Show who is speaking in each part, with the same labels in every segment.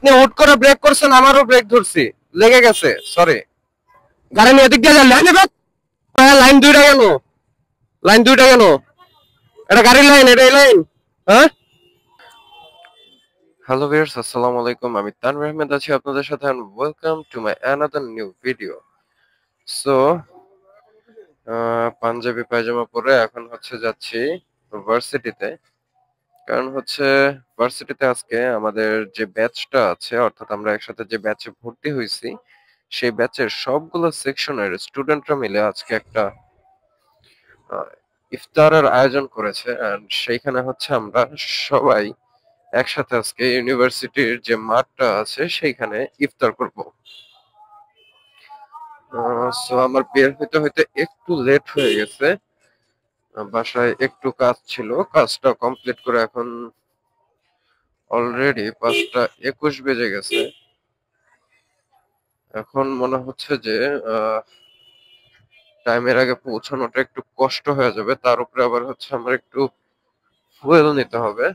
Speaker 1: আপনি হুট করে ব্রেক করছেন, আমারও ব্রেক ধরছি, লেগে গেছে, সরি। গাড়ি নিয়ে এদিক দিয়ে লাইন লাইন দুইটা গেল, লাইন দুইটা গেল। এটা গাড়ির লাইন, এটা এই লাইন। হ্যাঁ, হ্যালো ভিউয়ার্স, আসসালামু আলাইকুম। আমি তানভীর আহমেদ আছি আপনাদের সাথে, and welcome to my another new video. So Punjabi pyjama পরে এখন হচ্ছে যাচ্ছি ভার্সিটিতে। কারণ হচ্ছে ভার্সিটিতে আজকে আমাদের যে ব্যাচটা আছে, অর্থাৎ আমরা একসাথে যে ব্যাচে ভর্তি হয়েছি, সেই ব্যাচের সবগুলো সেকশনের স্টুডেন্টরা মিলে আজকে একটা ইফতারের আয়োজন করেছে। এন্ড সেইখানে হচ্ছে আমরা সবাই একসাথে আজকে ইউনিভার্সিটির যে মাঠটা আছে সেইখানে ইফতার করব। সো আমার বের হইতে হইতে একটু লেট হয়ে গেছে। বাসায় একটু কাজ ছিল, কাজটা কমপ্লিট করে এখন অলরেডি 5:21 বেজে গেছে। এখন মনে হচ্ছে যে টাইমের আগে পৌঁছানোটা একটু কষ্ট হয়ে যাবে, তার উপরে আবার হচ্ছে আমার একটু ফুয়েল নিতে হবে।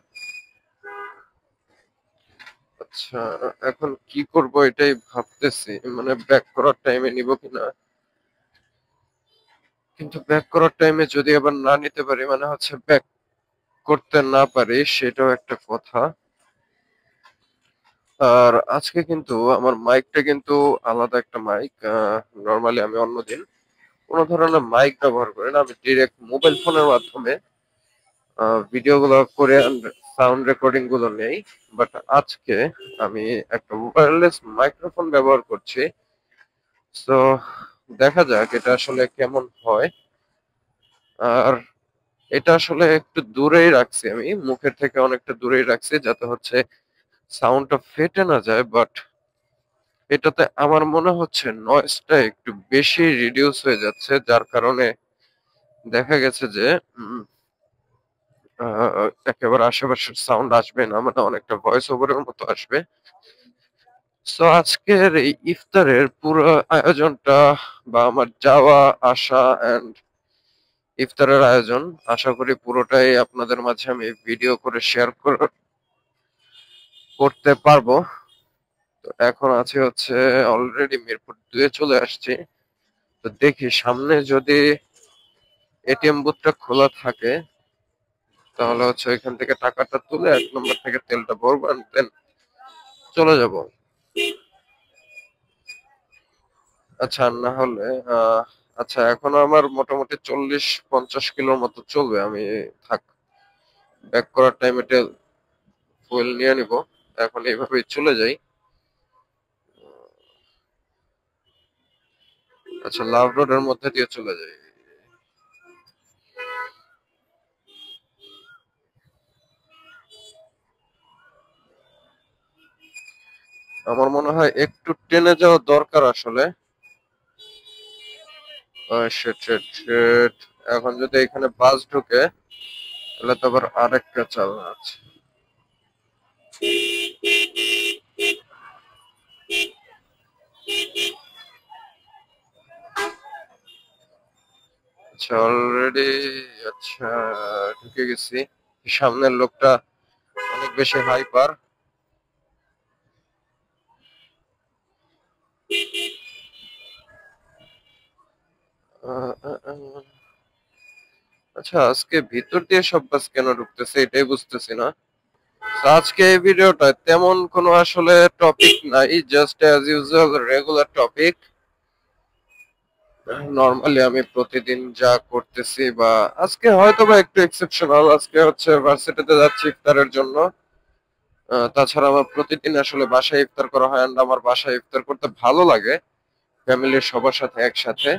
Speaker 1: আচ্ছা, এখন কি করব এটাই ভাবতেছি, মানে ব্যাক করার টাইমে নিব কিনা। কিন্তু ব্যাক করার টাইমে যদি আবার না নিতে পারি, মানে হচ্ছে ব্যাক করতে না পারি, সেটাও একটা কথা। আর আজকে কিন্তু আমার মাইকটা কিন্তু আলাদা একটা মাইক। নরমালি আমি অন্যদিন কোনো ধরনের মাইক ব্যবহার করি না, আমি ডিরেক্ট মোবাইল ফোনের মাধ্যমে ভিডিও গুলো করে সাউন্ড রেকর্ডিং গুলো নেই। বাট আজকে আমি একটা ওয়্যারলেস মাইক্রোফোন ব্যবহার করছি। সো দেখা যাক এটা আসলে কেমন হয়। আর এটা আসলে একটু দূরেই রাখছি, আমি মুখের থেকে অনেকটা দূরেই রাখছি, যাতে হচ্ছে সাউন্ডটা ফেটে না যায়। বাট এটাতে আমার মনে হচ্ছে নয়েজটা একটু বেশি রিডিউস হয়ে যাচ্ছে, যার কারণে দেখা গেছে যে একেবারে আশেপাশের সাউন্ড আসবে না, মানে অনেকটা ভয়েস ওভারের মতো আসবে। সো আজকের এই ইফতারের পুরো আয়োজনটা বা আমার যাওয়া আসা এন্ড ইফতারের আয়োজন, আশা করি পুরোটাই আপনাদের মাঝে আমি ভিডিও করে শেয়ার করতে পারবো। তো এখন আছে হচ্ছে অলরেডি মিরপুর 2 চলে আসছি। তো দেখি সামনে যদি এটিএম বুথটা খোলা থাকে, তাহলে হচ্ছে ওইখান থেকে টাকাটা তুলে 1 নম্বর থেকে তেলটা ভরবো, দেন চলে যাব। আচ্ছা, না হলে আচ্ছা, এখনো আমার মোটামুটি 40-50 কিলোর মতো চলবে। আমি থাক, ব্যাক করার টাইমে ফুয়েল নিয়ে নিব। এখন এইভাবেই চলে যাই। আচ্ছা, লাভ রোডের মধ্যে দিয়ে চলে যাই। আমার মনে হয় একটু টেনে যাওয়া দরকার আসলে। শিট শিট শিট, এখন যদি এখানে বাস ঢুকে তাহলে তো আবার আরেকটা চাল আছে। আচ্ছা, অলরেডি আচ্ছা ঢুকে গেছি। সামনের লোকটা অনেক বেশি হাইপার। আচ্ছা, আজকে ভিতর দিয়ে সব বাস কেন ঢুকতেছে এটাই বুঝতেছি না। তো আজকে এই ভিডিওটা তেমন কোনো আসলে টপিক নাই, just as usual regular topic. Normally আমি প্রতিদিন যা করতেছি, বা আজকে হয়তো বা একটু এক্সেপশনাল, আজকে হচ্ছে ভার্সিটিতে যাচ্ছি ইফতারের জন্য। তাছাড়া আমার প্রতিদিন আসলে বাসায় ইফতার করা হয়, and আমার বাসায় ইফতার করতে ভালো লাগে ফ্যামিলির সবার সাথে একসাথে।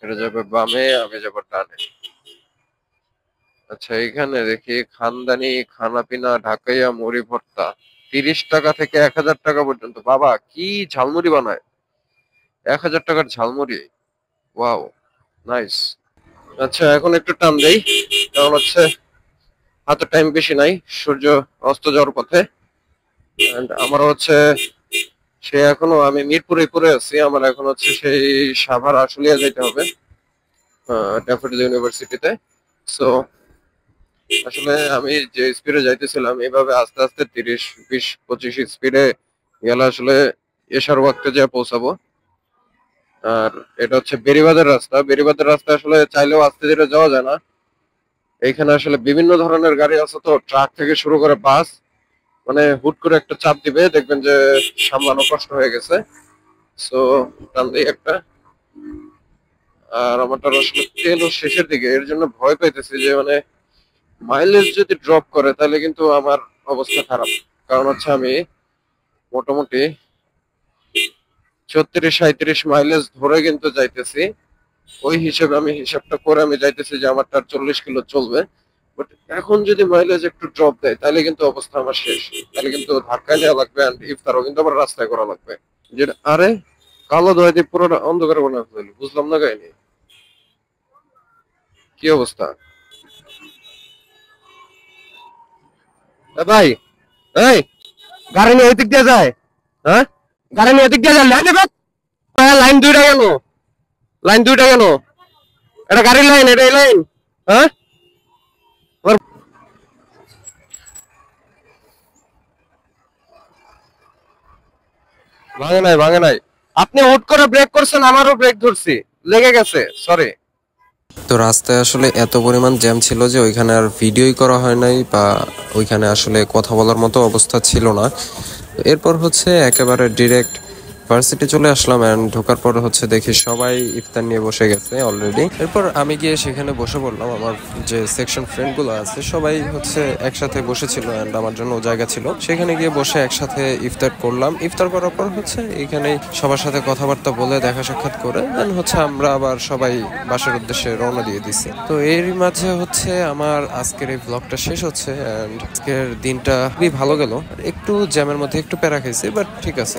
Speaker 1: এটা যাবে বামে, আমি যাবো ডানে। আচ্ছা, এখানে দেখি খানদানি খানাপিনা ঢাকাইয়া মুড়ি ভর্তা 30 টাকা থেকে 1000 টাকা পর্যন্ত। বাবা, কি ঝালমুড়ি বানায়! 1000 টাকার ঝালমুড়ি, ওয়াও, নাইস। আচ্ছা, এখন একটু টান দেই, কারণ হচ্ছে হাতে টাইম বেশি নাই, সূর্য অস্ত যাওয়ার পথে। And আমার হচ্ছে সে এখনো আমি মিরপুরে পড়ে আছি, আমার এখন হচ্ছে সেই সাভার আশুলিয়া যেতে হবে। ড্যাফোডিল ইউনিভার্সিটিতে। সো আসলে আমি যে স্পিডে যাইতেছিলাম এইভাবে আস্তে আস্তে 30, 20, 25 স্পিডে গেলে আসলে এশার ওয়াক্তে যা পৌঁছাবো। আর এটা হচ্ছে বেরিবাদের রাস্তা। বেরিবাদের রাস্তা আসলে চাইলেও আস্তে ধীরে যাওয়া যায় না। এইখানে আসলে বিভিন্ন ধরনের গাড়ি আছে, তো ট্রাক থেকে শুরু করে বাস, মানে হুট করে একটা চাপ দিবে দেখবেন যে সামলানো কষ্ট হয়ে গেছে। সো টান দিই একটা। আর আমারটা আসলে তেলও শেষের দিকে, এর জন্য ভয় পাইতেছি যে মানে মাইলেজ যদি ড্রপ করে তাহলে কিন্তু আমার অবস্থা খারাপ। কারণ হচ্ছে আমি মোটামুটি 36-37 মাইলেজ ধরে কিন্তু যাইতেছি। ওই হিসেবে আমি হিসাবটা করে আমি যাইতেছি যে আমার তার 40 কিলো চলবে। বাট এখন যদি মাইলেজ একটু ড্রপ দেয় তাহলে কিন্তু অবস্থা আমার শেষ। তাহলে কিন্তু ধাক্কায় নেওয়া লাগবে, এন্ড ইফতারও কিন্তু আবার রাস্তায় করা লাগবে। যেটা আরে কালো ধোয়া দিয়ে পুরোটা অন্ধকার বানা ফেলল, বুঝলাম না কাহিনী। কি অবস্থা? ভাই, এই গাড়ি নিয়ে এদিক দিয়ে যায়? হ্যাঁ, গাড়ি নিয়ে এদিক দিয়ে যায়, লাইনে বাদ। লাইন দুইটা কেন? লাইন দুইটা কেন? এটা গাড়ির লাইন, এটা এই লাইন। হ্যাঁ, ভাঙে নাই, ভাঙে নাই। আপনি হুট করে ব্রেক করছেন, আমারও ব্রেক ধরছি, লেগে গেছে, সরি।
Speaker 2: তো রাস্তায় আসলে এত পরিমাণ জ্যাম ছিল যে ওইখানে আর ভিডিওই করা হয় নাই, বা ওইখানে আসলে কথা বলার মতো অবস্থা ছিল না। এরপর হচ্ছে একেবারে ডিরেক্ট ভার্সিটি চলে আসলাম, অ্যান্ড ঢোকার পর হচ্ছে দেখি সবাই ইফতার নিয়ে বসে গেছে অলরেডি। এরপর আমি গিয়ে সেখানে বসে পড়লাম। আমার যে সেকশন ফ্রেন্ডগুলো আছে সবাই হচ্ছে একসাথে বসেছিল, অ্যান্ড আমার জন্য জায়গা ছিল। সেখানে গিয়ে বসে একসাথে ইফতার করলাম। ইফতার করার পর হচ্ছে এখানে সবার সাথে কথাবার্তা বলে দেখা সাক্ষাৎ করে দেন হচ্ছে আমরা আবার সবাই বাসার উদ্দেশ্যে রওনা দিয়ে দিছি। তো এরই মাঝে হচ্ছে আমার আজকের এই ব্লগটা শেষ হচ্ছে, অ্যান্ড আজকের দিনটা খুবই ভালো গেল। একটু জ্যামের মধ্যে একটু প্যারা খাইছি, বাট ঠিক আছে।